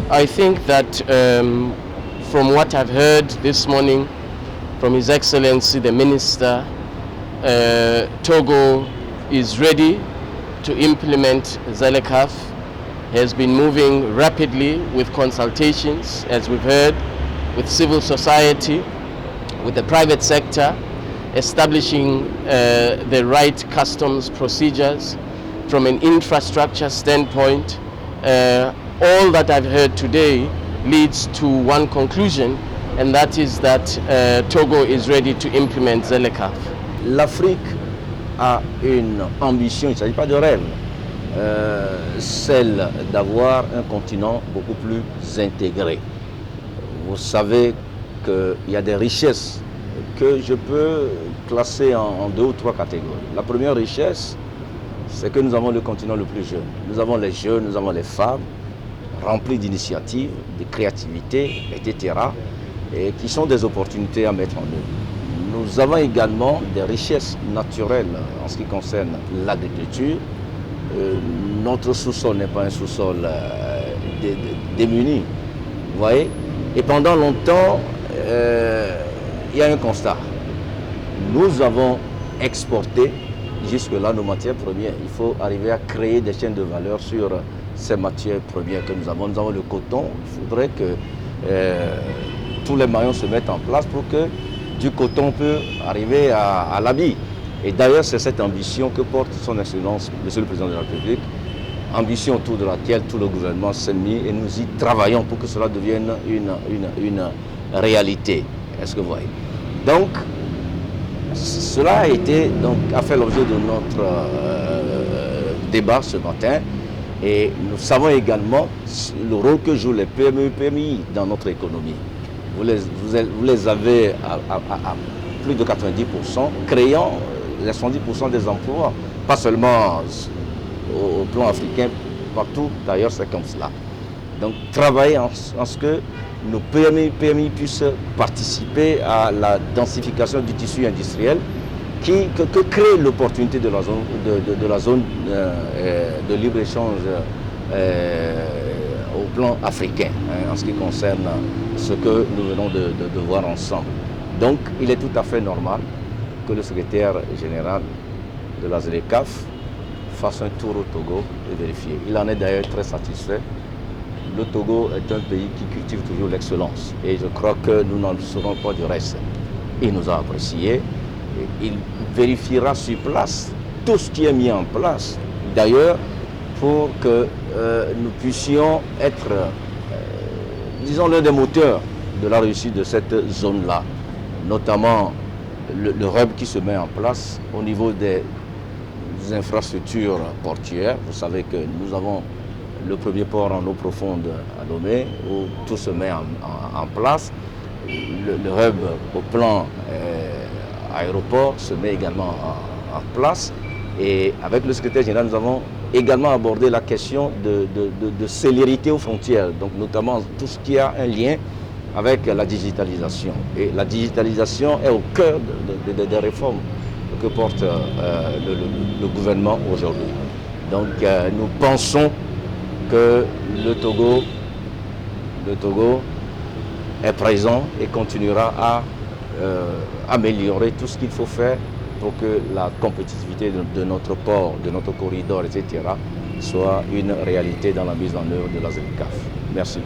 I think that from what I've heard this morning from His Excellency the Minister, Togo is ready to implement ZLECAf, has been moving rapidly with consultations, as we've heard, with civil society, with the private sector, establishing the right customs procedures from an infrastructure standpoint. All that I've heard today leads to one conclusion, and that is that Togo is ready to implement ZLECAf. L'Afrique a une ambition, il ne s'agit pas de rêve, celle d'avoir un continent beaucoup plus intégré. Vous savez qu'il y a des richesses que je peux classer en deux ou trois catégories. La première richesse, c'est que nous avons le continent le plus jeune. Nous avons les jeunes, nous avons les femmes, remplis d'initiatives, de créativité, etc., et qui sont des opportunités à mettre en œuvre. Nous avons également des richesses naturelles en ce qui concerne l'agriculture. Notre sous-sol n'est pas un sous-sol démuni, vous voyez. Et pendant longtemps, il y a un constat. Nous avons exporté jusque-là nos matières premières. Il faut arriver à créer des chaînes de valeur sur ces matières premières que nous avons. Nous avons le coton. Il faudrait que tous les maillons se mettent en place pour que du coton peut arriver à l'habit. Et d'ailleurs, c'est cette ambition que porte son Excellence, Monsieur le Président de la République, ambition autour de laquelle tout le gouvernement s'est mis et nous y travaillons pour que cela devienne une réalité. Est-ce que vous voyez? Donc, cela a fait l'objet de notre débat ce matin, et nous savons également le rôle que jouent les PME et PMI dans notre économie. Vous les avez à plus de 90%, créant les 70% des emplois, pas seulement au plan africain, partout d'ailleurs c'est comme cela. Donc travailler en ce que nos PMI puissent participer à la densification du tissu industriel que crée l'opportunité de la zone de libre-échange au plan africain, en ce qui concerne ce que nous venons de voir ensemble. Donc il est tout à fait normal que le secrétaire général de la ZLECAf fasse un tour au Togo et vérifier. Il en est d'ailleurs très satisfait. Le Togo est un pays qui cultive toujours l'excellence et je crois que nous n'en serons pas du reste. Il nous a appréciés. Il vérifiera sur place tout ce qui est mis en place, d'ailleurs, pour que nous puissions être, disons, l'un des moteurs de la réussite de cette zone-là, notamment le hub qui se met en place au niveau des infrastructures portuaires. Vous savez que nous avons le premier port en eau profonde à Lomé, où tout se met en place. Le hub au plan aéroport se met également en place. Et avec le secrétaire général, nous avons également abordé la question de célérité aux frontières, donc notamment tout ce qui a un lien avec la digitalisation. Et la digitalisation est au cœur des réformes que porte le gouvernement aujourd'hui. Donc nous pensons que le Togo est présent et continuera à améliorer tout ce qu'il faut faire pour que la compétitivité de notre port, de notre corridor, etc., soit une réalité dans la mise en œuvre de la ZLECAf. Merci.